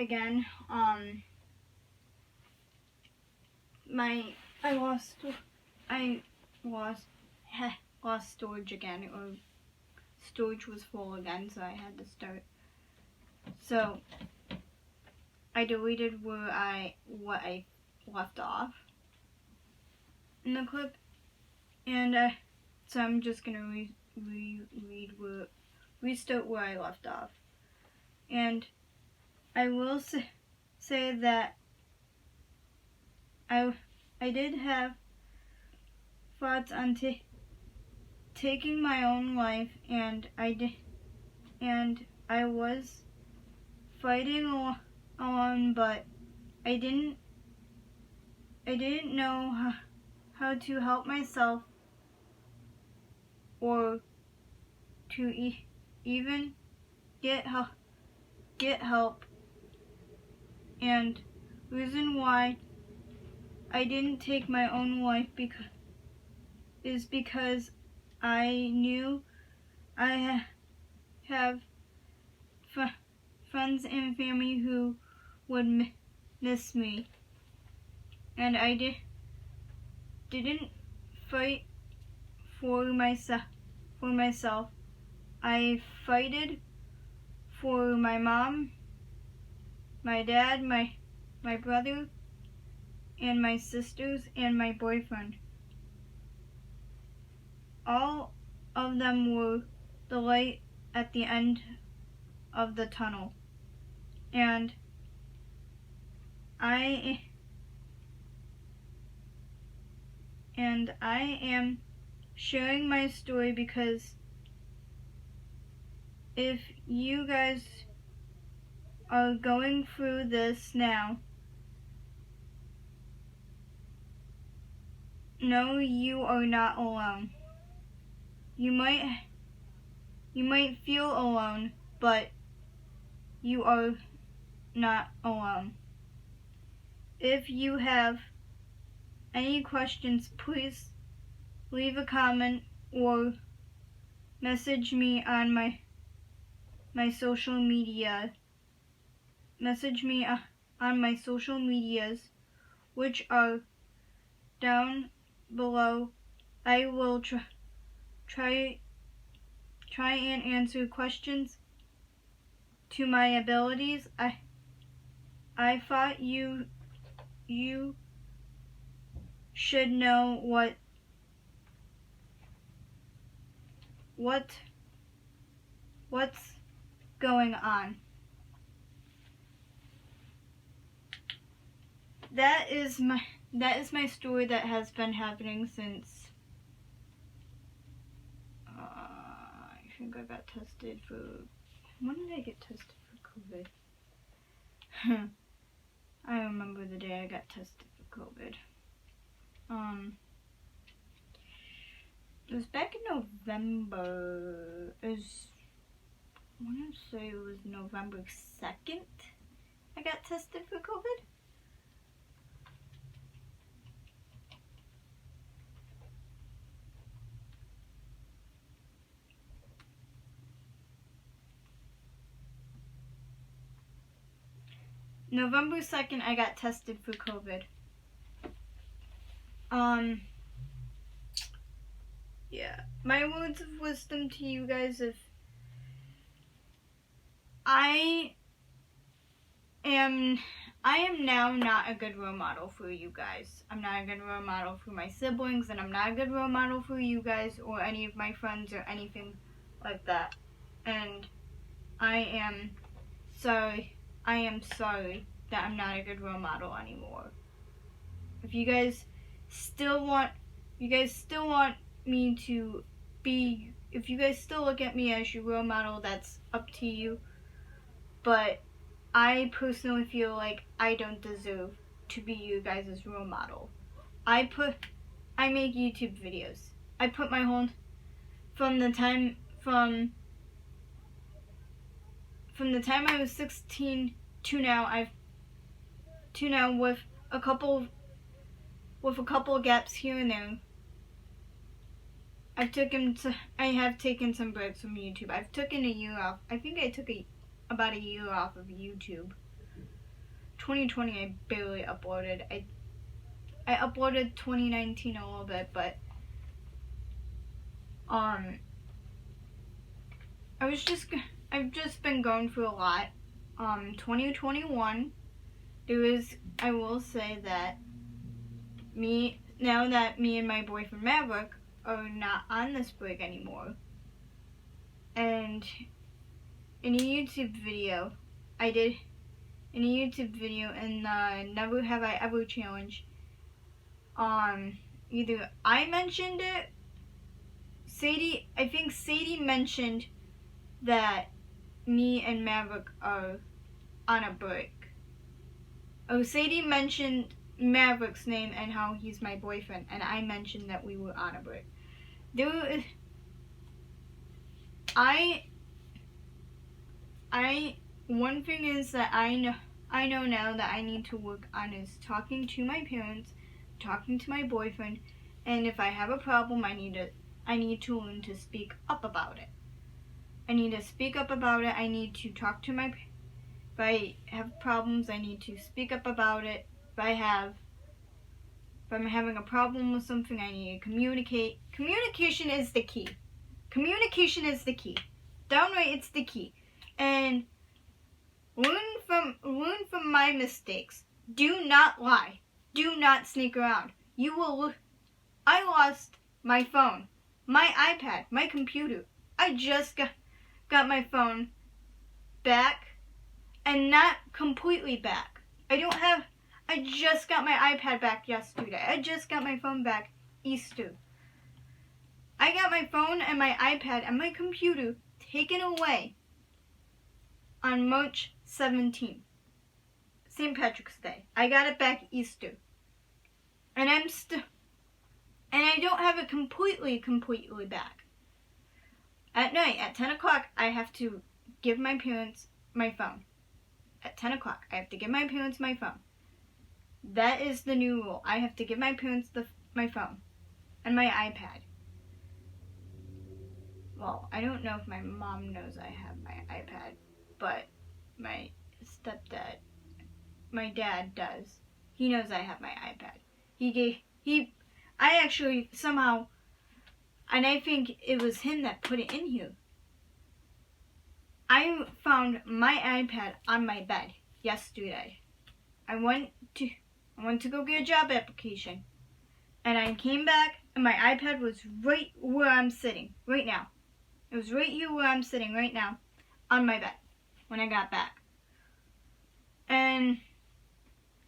again. I lost storage again, or storage was full again, so I had to start. So I deleted what I left off in the clip, and so I'm just gonna restart where I left off. And I will say that I did have thoughts on taking my own life, and I was fighting alone, but I didn't know how to help myself, or to even get help. And reason why I didn't take my own life is because I knew I have friends and family who would miss me, and I didn't fight for myself. I fighted for my mom, my dad, my brother, and my sisters, and my boyfriend. All of them were the light at the end of the tunnel. And I am sharing my story because if you guys are going through this now, know you are not alone. You might feel alone, but you are not alone. If you have any questions, please leave a comment or message me on my social media. Message me on my social medias, which are down below. I will try and answer questions to my abilities. I thought you should know what's going on. That is my story that has been happening since I think I got tested for, when did I get tested for COVID? I remember the day I got tested for COVID. It was back in November. I want to say it was November 2nd I got tested for COVID. November 2nd I got tested for COVID. Yeah, my words of wisdom to you guys, if I am now not a good role model for you guys. I'm not a good role model for my siblings, and I'm not a good role model for you guys or any of my friends or anything like that. And I am sorry that I'm not a good role model anymore. If you guys still want me to be, if you guys still look at me as your role model, that's up to you. But I personally feel like I don't deserve to be you guys' role model. I make YouTube videos. I put my whole, from the time I was 16 to now, with a couple of gaps here and there. I have taken some breaks from YouTube. I've taken a year off. I think I took about a year off of YouTube. 2020 I barely uploaded. I uploaded 2019 a little bit, but I've just been going through a lot. 2021, I will say that now that me and my boyfriend Maverick are not on this break anymore, and in a YouTube video, in the Never Have I Ever challenge, either I mentioned it, I think Sadie mentioned that me and Maverick are on a break. Oh, Sadie mentioned Maverick's name and how he's my boyfriend, and I mentioned that we were on a break. One thing is that I know now that I need to work on is talking to my parents, talking to my boyfriend, and if I have a problem, I need to learn to speak up about it. I need to talk to if I have problems, I need to speak up about it. If I'm having a problem with something, I need to communicate. Communication is the key. Downright, it's the key. And learn from my mistakes. Do not lie. Do not sneak around. I lost my phone, my iPad, my computer. I just got my phone back, and not completely back. I just got my iPad back yesterday. I just got my phone back Easter. I got my phone and my iPad and my computer taken away on March 17th, St. Patrick's Day. I got it back Easter. And I don't have it completely back. At night, at 10 o'clock, I have to give my parents my phone. At 10 o'clock, I have to give my parents my phone. That is the new rule. I have to give my parents my phone and my iPad. Well, I don't know if my mom knows I have my iPad, but my dad does. He knows I have my iPad. I actually somehow, and I think it was him that put it in here. I found my iPad on my bed yesterday. I went to go get a job application, and I came back, and my iPad was right where I'm sitting right now. It was right here where I'm sitting right now, on my bed, when I got back. And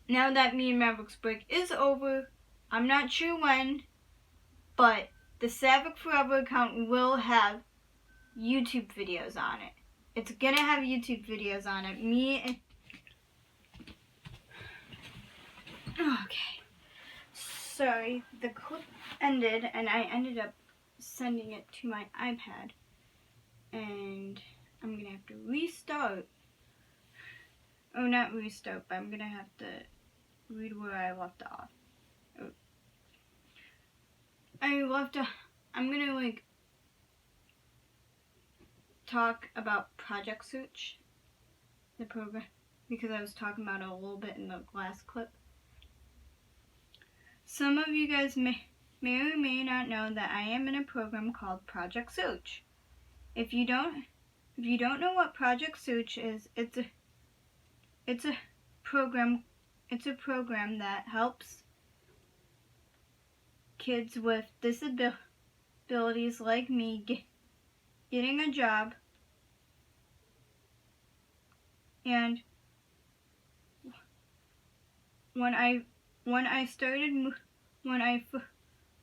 now that me and Maverick's break is over, I'm not sure when, but the Savik Forever account will have YouTube videos on it. It's gonna have YouTube videos on it. Okay. Sorry, the clip ended, and I ended up sending it to my iPad. And I'm gonna have to restart. Oh, not restart, but I'm gonna have to read where I left off. I'm gonna talk about Project Search, the program, because I was talking about it a little bit in the last clip. Some of you guys may or may not know that I am in a program called Project Search. If you don't know what Project Search is, it's a program that helps kids with disabilities like me getting a job. And when I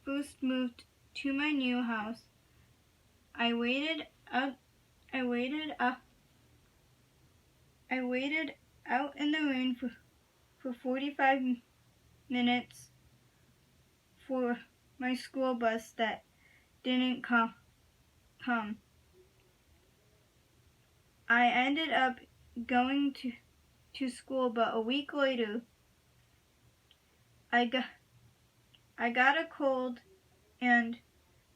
first moved to my new house, I waited out in the rain for 45 minutes for my school bus that didn't come. I ended up going to school, but a week later, I got a cold, and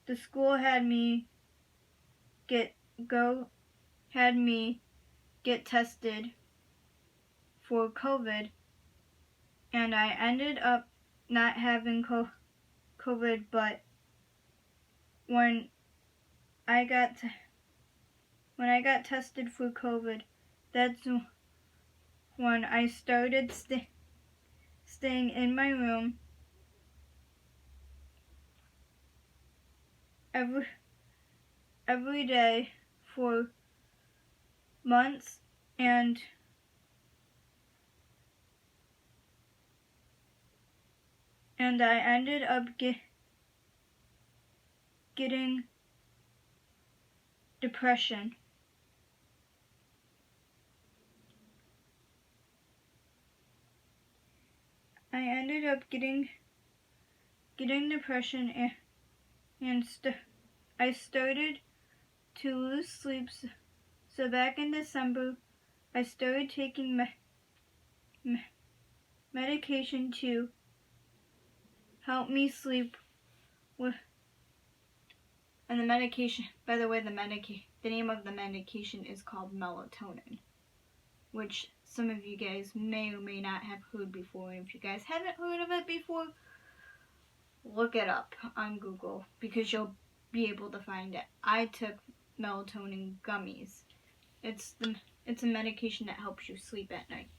the school had me get tested for COVID and I ended up not having COVID, but when I got tested for COVID, that's when I started staying in my room every day for months, and I ended up getting depression. I ended up getting depression, and I started to lose sleep. So back in December, I started taking medication to help me sleep. And the medication, by the way, the name of the medication is called melatonin, which some of you guys may or may not have heard before. And if you guys haven't heard of it before, look it up on Google, because you'll be able to find it. I took melatonin gummies. It's a medication that helps you sleep at night.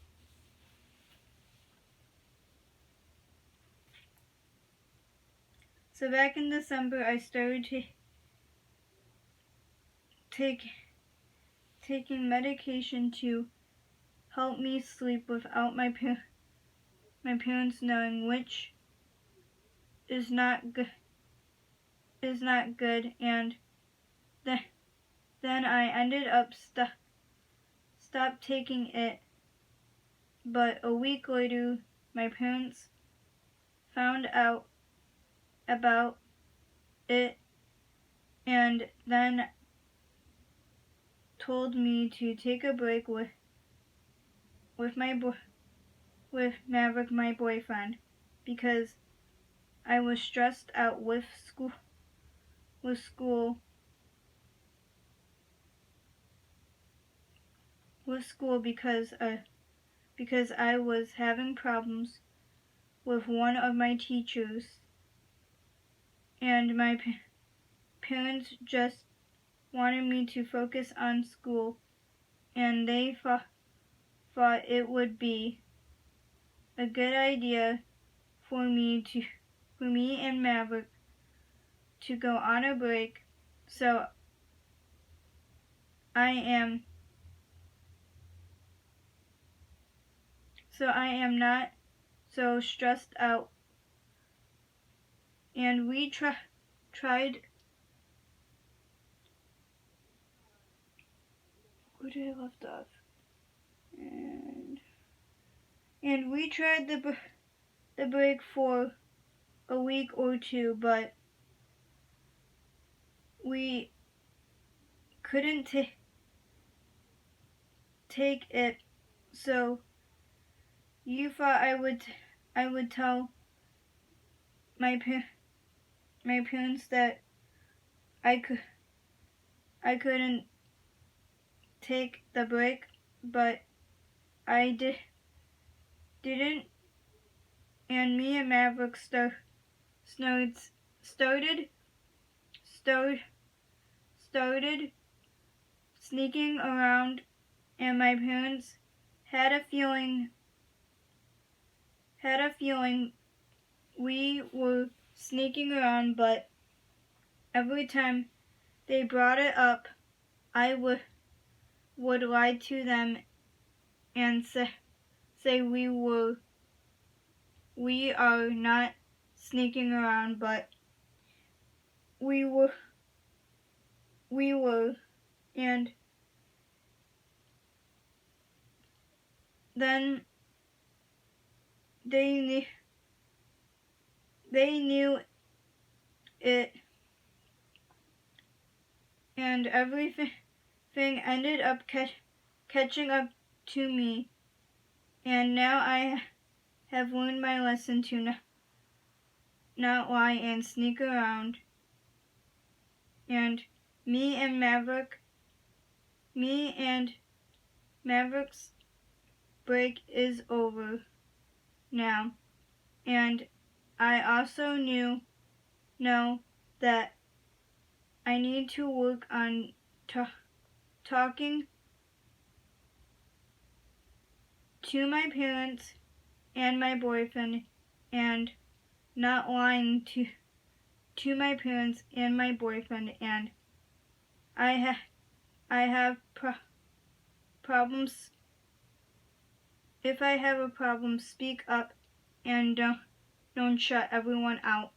So back in December, I started taking medication to help me sleep without my parents knowing, which is not good. And then I ended up stopped taking it. But a week later, my parents found out about it, and then told me to take a break with Maverick, my boyfriend, because I was stressed out with school because I was having problems with one of my teachers, and my parents just wanted me to focus on school, and they thought it would be a good idea for me and Maverick to go on a break. So I am not so stressed out. And we tried. Where did I left off? And we tried the break for a week or two, but we couldn't take it. So you thought I would tell my parents that I couldn't take the break, but I didn't. And me and Maverick started sneaking around, and my parents had a feeling we were sneaking around, but every time they brought it up, I would lie to them and say we are not sneaking around, but we were. And then they knew it, and everything ended up catching up to me. And now I have learned my lesson to not lie and sneak around. And me and Maverick's break is over now, and I also know that I need to work on talking to my parents and my boyfriend, and not lying to my parents and my boyfriend. And I have problems. If I have a problem, speak up and don't shut everyone out.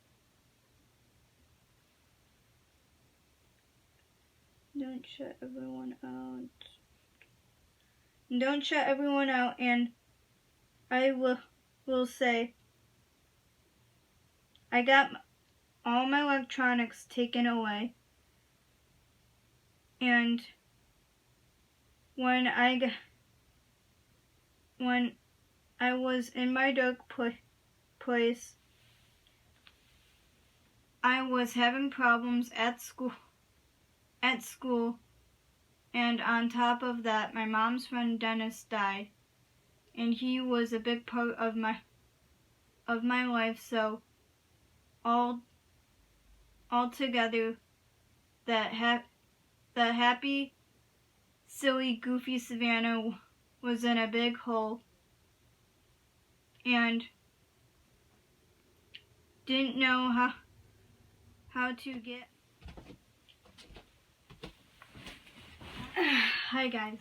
Don't shut everyone out. Don't shut everyone out. And I will say, I got all my electronics taken away, and when I was in my dark place, I was having problems at school, and on top of that, my mom's friend Dennis died, and he was a big part of my life. So all together, that happy, silly, goofy Savanna was in a big hole and didn't know how to get. Hi guys,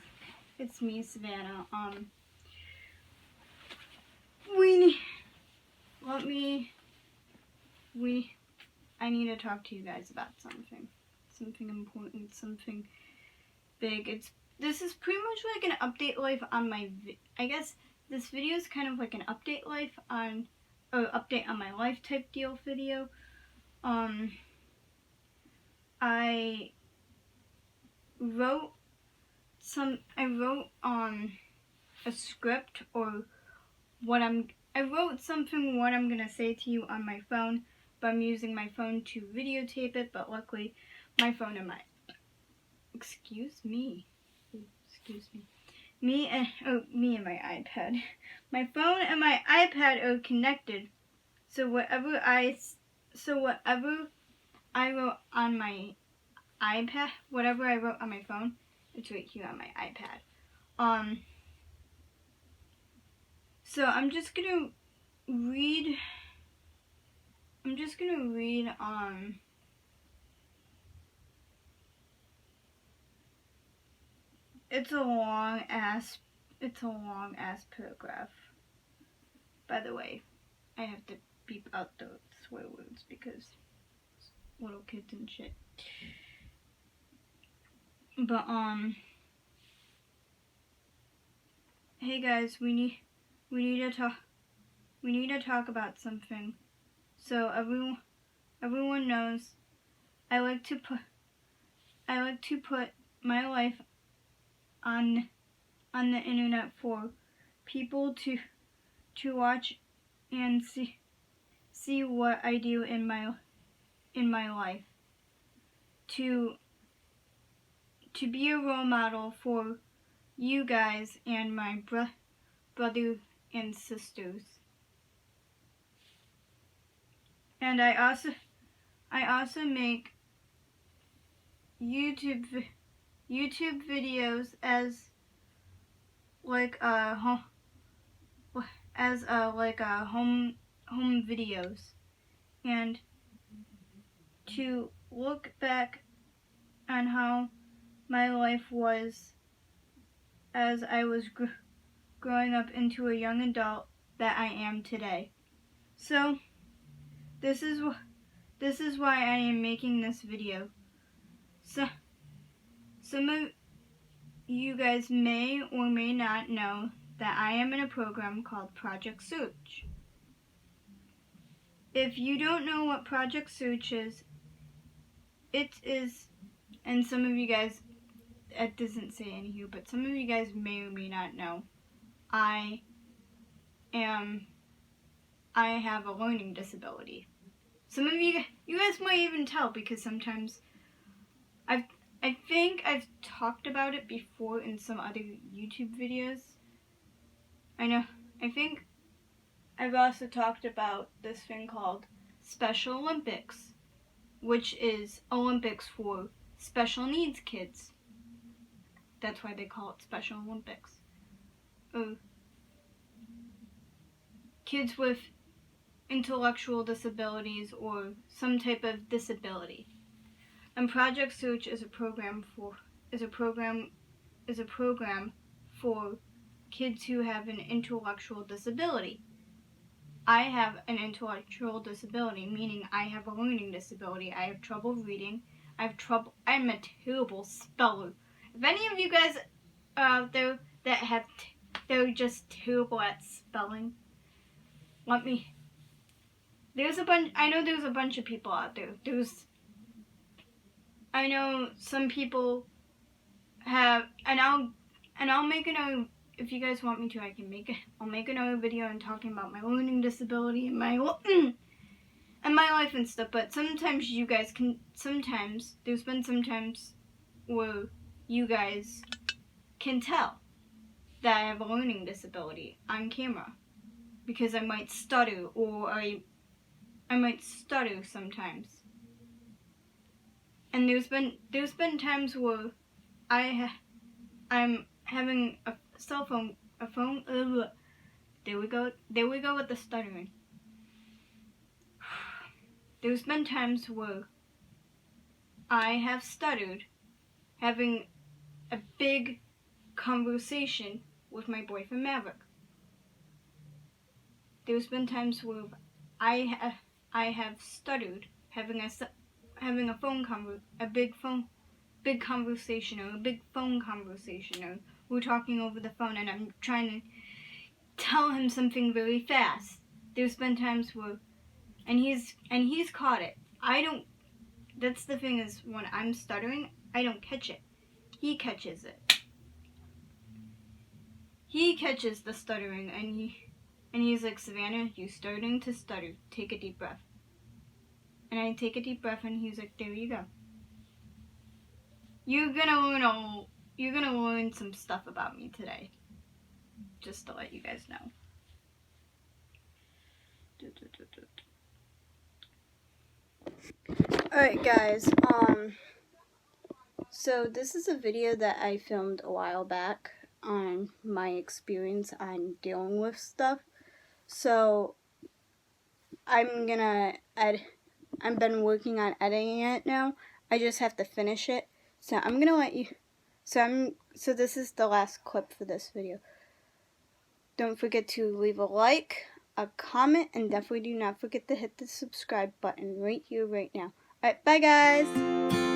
it's me, Savanna. I need to talk to you guys about something important, something big. This is pretty much like an update life on my. I guess this video is kind of like an update life on, or update on my life type deal video. I wrote a script, or I wrote something what I'm gonna say to you on my phone, but I'm using my phone to videotape it. But luckily, my phone and my me and my iPad. My phone and my iPad are connected, so whatever I wrote on my iPad, whatever I wrote on my phone, it's right here on my iPad. So I'm just gonna read. It's a long ass paragraph. By the way, I have to beep out the swear words because little kids and shit. But hey guys, we need to talk about something. So everyone knows I like to put my life on the internet for people to watch and see what I do in my life, to be a role model for you guys and my brother and sisters. And I also make YouTube videos as like home videos, and to look back on how my life was as I was growing up into a young adult that I am today. So this is why I am making this video. So some of you guys may or may not know that I am in a program called Project Search. If you don't know what Project Search is, it is, and some of you guys, it doesn't say in here, but some of you guys may or may not know, I have a learning disability. Some of you guys might even tell, because sometimes I think I've talked about it before in some other YouTube videos. I think I've also talked about this thing called Special Olympics, which is Olympics for special needs kids. That's why they call it Special Olympics. Kids with intellectual disabilities or some type of disability. And Project Search is a program for kids who have an intellectual disability. I have an intellectual disability, meaning I have a learning disability. I have trouble reading. I'm a terrible speller. If any of you guys out there that they're just terrible at spelling, I know there's a bunch of people out there. I know some people have, and I'll make another, if you guys want me to, I'll make another video and talking about my learning disability and my life and stuff. But sometimes there's been some times where you guys can tell that I have a learning disability on camera, because I might stutter, or I might stutter sometimes. And there's been times where I'm having a phone. There we go with the stuttering. There's been times where I have stuttered having a big conversation with my boyfriend Maverick. There's been times where I have stuttered having a big conversation, or a big phone conversation, or we're talking over the phone and I'm trying to tell him something very fast. There's been times where, and he's caught it. That's the thing, is when I'm stuttering, I don't catch it. He catches it. He catches the stuttering, and he's like, Savannah, you're starting to stutter. Take a deep breath. And I take a deep breath, and he's like, there you go. You're gonna learn some stuff about me today. Just to let you guys know. Alright guys, so this is a video that I filmed a while back on my experience on dealing with stuff. So I've been working on editing it now. I just have to finish it. So I'm gonna let you, so this is the last clip for this video. Don't forget to leave a like, a comment, and definitely do not forget to hit the subscribe button right here, right now. Alright, bye guys!